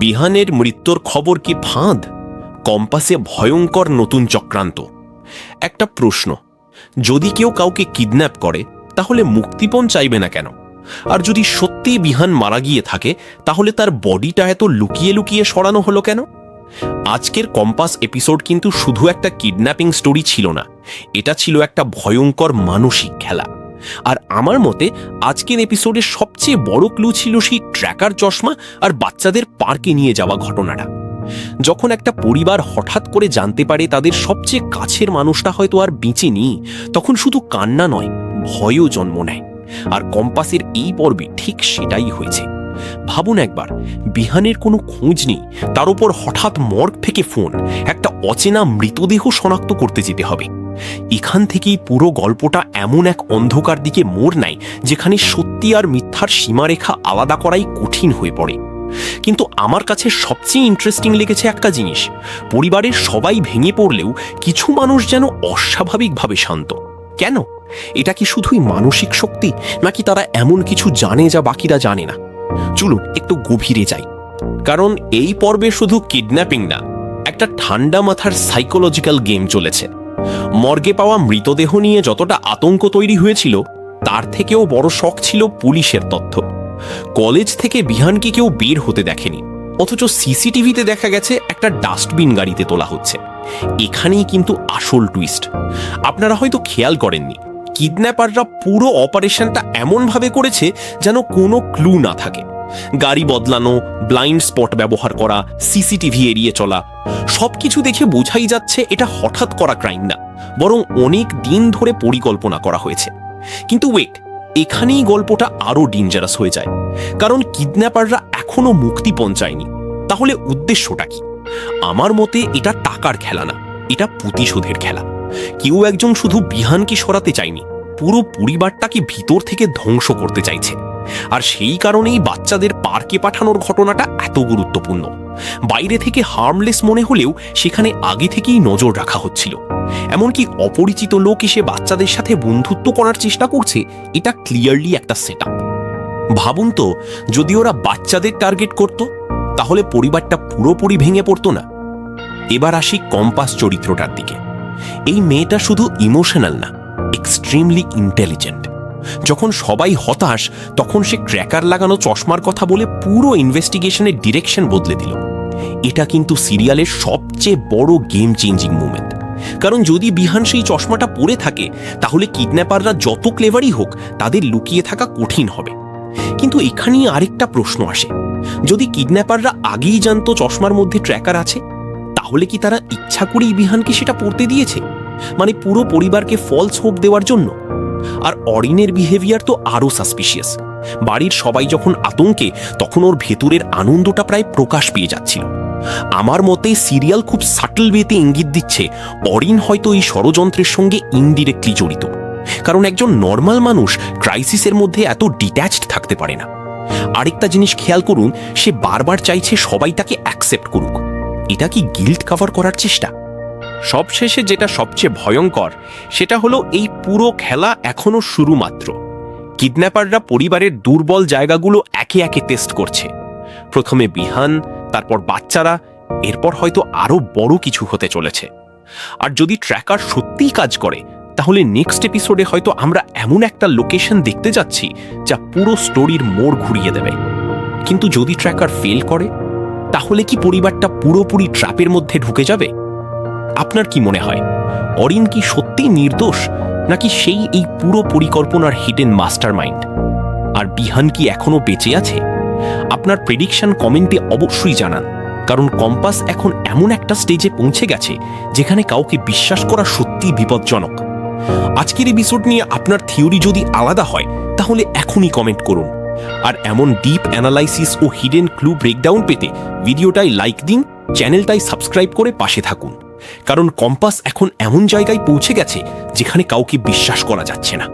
বিহানের মৃত্যুর খবর কি ফাঁদ, কম্পাসে ভয়ঙ্কর নতুন চক্রান্ত? একটা প্রশ্ন, যদি কেউ কাউকে কিডন্যাপ করে তাহলে মুক্তিপণ চাইবে না কেন? আর যদি সত্যি বিহান মারা গিয়ে থাকে তাহলে তার বডিটা এত লুকিয়ে লুকিয়ে সরানো হলো কেন? আজকের কম্পাস এপিসোড কিন্তু শুধু একটা কিডন্যাপিং স্টোরি ছিল না, এটা ছিল একটা ভয়ঙ্কর মানসিক খেলা। আর আমার মতে আজকের এপিসোডের সবচেয়ে বড় ক্লু ছিল সেই ট্র্যাকার চশমা আর বাচ্চাদের পার্কে নিয়ে যাওয়া ঘটনাটা। যখন একটা পরিবার হঠাৎ করে জানতে পারে তাদের সবচেয়ে কাছের মানুষটা হয়তো আর বেঁচে নেই, তখন শুধু কান্না নয়, ভয়ও জন্ম নেয়। আর কম্পাসের এই পর্বে ঠিক সেটাই হয়েছে। ভাবুন একবার, বিহানের কোনো খোঁজ নেই, তার উপর হঠাৎ মর্গ থেকে ফোন, একটা অচেনা মৃতদেহ শনাক্ত করতে যেতে হবে। এখান থেকেই পুরো গল্পটা এমন এক অন্ধকার দিকে মোড় নেয় যেখানে সত্যি আর মিথ্যার সীমারেখা আলাদা করাই কঠিন হয়ে পড়ে। কিন্তু আমার কাছে সবচেয়ে ইন্টারেস্টিং লেগেছে একটা জিনিস, পরিবারের সবাই ভেঙে পড়লেও কিছু মানুষ যেন অস্বাভাবিকভাবে শান্ত। কেন? এটা কি শুধুই মানসিক শক্তি, নাকি তারা এমন কিছু জানে যা বাকিরা জানে না? চলুন একটু গভীরে যাই, কারণ এই পর্বে শুধু কিডন্যাপিং না, একটা ঠান্ডা মাথার সাইকোলজিক্যাল গেম চলেছে। মর্গে পাওয়া মৃতদেহ নিয়ে যতটা আতঙ্ক তৈরি হয়েছিল, তার থেকেও বড় শক ছিল পুলিশের তথ্য। কলেজ থেকে বিহানকে কেউ বের হতে দেখেনি, অথচ সিসিটিভিতে দেখা গেছে একটা ডাস্টবিন গাড়িতে তোলা হচ্ছে। এখানেই কিন্তু আসল টুইস্ট। আপনারা হয়তো খেয়াল করেননি, কিডন্যাপাররা পুরো অপারেশনটা এমনভাবে করেছে যেন কোনো ক্লু না থাকে। গাড়ি বদলানো, ব্লাইন্ড স্পট ব্যবহার করা, সিসিটিভি এড়িয়ে চলা, সবকিছু দেখে বোঝাই যাচ্ছে এটা হঠাৎ করা ক্রাইম না, বরং অনেক দিন ধরে পরিকল্পনা করা হয়েছে। কিন্তু ওয়েট, এখানেই গল্পটা আরো ডেঞ্জারাস হয়ে যায়, কারণ কিডন্যাপাররা এখনো মুক্তিপণ চায়নি। তাহলে উদ্দেশ্যটা কি? আমার মতে এটা টাকার খেলা না, এটা প্রতিশোধের খেলা। কেউ একজন শুধু বিহানকে সরাতে চায়নি, পুরো পরিবারটাকে ভিতর থেকে ধ্বংস করতে চাইছে। আর সেই কারণেই বাচ্চাদের পার্কে পাঠানোর ঘটনাটা এত গুরুত্বপূর্ণ। বাইরে থেকে হার্মলেস মনে হলেও সেখানে আগে থেকেই নজর রাখা হচ্ছিল। এমনকি অপরিচিত লোক এসে বাচ্চাদের সাথে বন্ধুত্ব করার চেষ্টা করছে, এটা ক্লিয়ারলি একটা সেটআপ। ভাবুন তো, যদি ওরা বাচ্চাদের টার্গেট করত, তাহলে পরিবারটা পুরোপুরি ভেঙে পড়তো না? এবার আসি কম্পাস চরিত্রটার দিকে। এই মেয়েটা শুধু ইমোশনাল না, এক্সট্রিমলি ইন্টেলিজেন্ট। যখন সবাই হতাশ, তখন সে ট্র্যাকার লাগানো চশমার কথা বলে পুরো ইনভেস্টিগেশনের ডিরেকশন বদলে দিল। এটা কিন্তু সিরিয়ালের সবচেয়ে বড় গেম চেঞ্জিং মুভমেন্ট। কারণ যদি বিহান সেই চশমাটা পরে থাকে, তাহলে কিডন্যাপাররা যত ক্লেভারই হোক, তাদের লুকিয়ে থাকা কঠিন হবে। কিন্তু এখানেই আরেকটা প্রশ্ন আসে, যদি কিডন্যাপাররা আগেই জানতো চশমার মধ্যে ট্র্যাকার আছে, তাহলে কি তারা ইচ্ছা করেই বিহানকে সেটা পড়তে দিয়েছে, মানে পুরো পরিবারকে ফলস হোপ দেওয়ার জন্য? আর অরিনের বিহেভিয়ার তো আরো সাসপিশিয়াস। বাড়ির সবাই যখন আতঙ্কে, তখন ওর ভেতরের আনন্দটা প্রায় প্রকাশ পেয়ে যাচ্ছিল। আমার মতে সিরিয়াল খুব সাটল ওয়েতে ইঙ্গিত দিচ্ছে অরিন হয়তো এই ষড়যন্ত্রের সঙ্গে ইনডিরেক্টলি জড়িত। কারণ একজন নর্মাল মানুষ ক্রাইসিসের মধ্যে এত ডিট্যাচড থাকতে পারে না। আরেকটা জিনিস খেয়াল করুন, সে বারবার চাইছে সবাই তাকে অ্যাকসেপ্ট করুক। এটা কি গিল্ট কভার করার চেষ্টা? সবশেষে যেটা সবচেয়ে ভয়ঙ্কর, সেটা হলো এই পুরো খেলা এখনো শুরু মাত্র। কিডন্যাপাররা পরিবারের দুর্বল জায়গাগুলো একে একে টেস্ট করছে। প্রথমে বিহান, তারপর বাচ্চারা, এরপর হয়তো আরো বড় কিছু হতে চলেছে। আর যদি ট্র্যাকার সত্যিই কাজ করে, তাহলে নেক্সট এপিসোডে হয়তো আমরা এমন একটা লোকেশন দেখতে যাচ্ছি যা পুরো স্টোরির মোড় ঘুরিয়ে দেবে। কিন্তু যদি ট্র্যাকার ফেল করে, তাহলে কি পরিবারটা পুরোপুরি ট্র্যাপের মধ্যে ঢুকে যাবে? আপনার কি মনে হয়, অরিন কি সত্যিই নির্দোষ, নাকি সেই এই পুরো পরিকল্পনার হিডেন মাস্টারমাইন্ড? আর বিহান কি এখনো বেঁচে আছে? আপনার প্রেডিকশন কমেন্টে অবশ্যই জানান, কারণ কম্পাস এখন এমন একটা স্টেজে পৌঁছে গেছে যেখানে কাউকে বিশ্বাস করা সত্যিই বিপজ্জনক। আজকের এপিসোড নিয়ে আপনার থিওরি যদি আলাদা হয়, তাহলে এখনই কমেন্ট করুন। আর এমন ডিপ অ্যানালাইসিস ও হিডেন ক্লু ব্রেকডাউন পেতে ভিডিওটাই লাইক দিন, চ্যানেলটাই সাবস্ক্রাইব করে পাশে থাকুন। কারণ কম্পাস এখন এমন জায়গায় পৌঁছে গেছে যেখানে কাউকে বিশ্বাস করা যাচ্ছে না।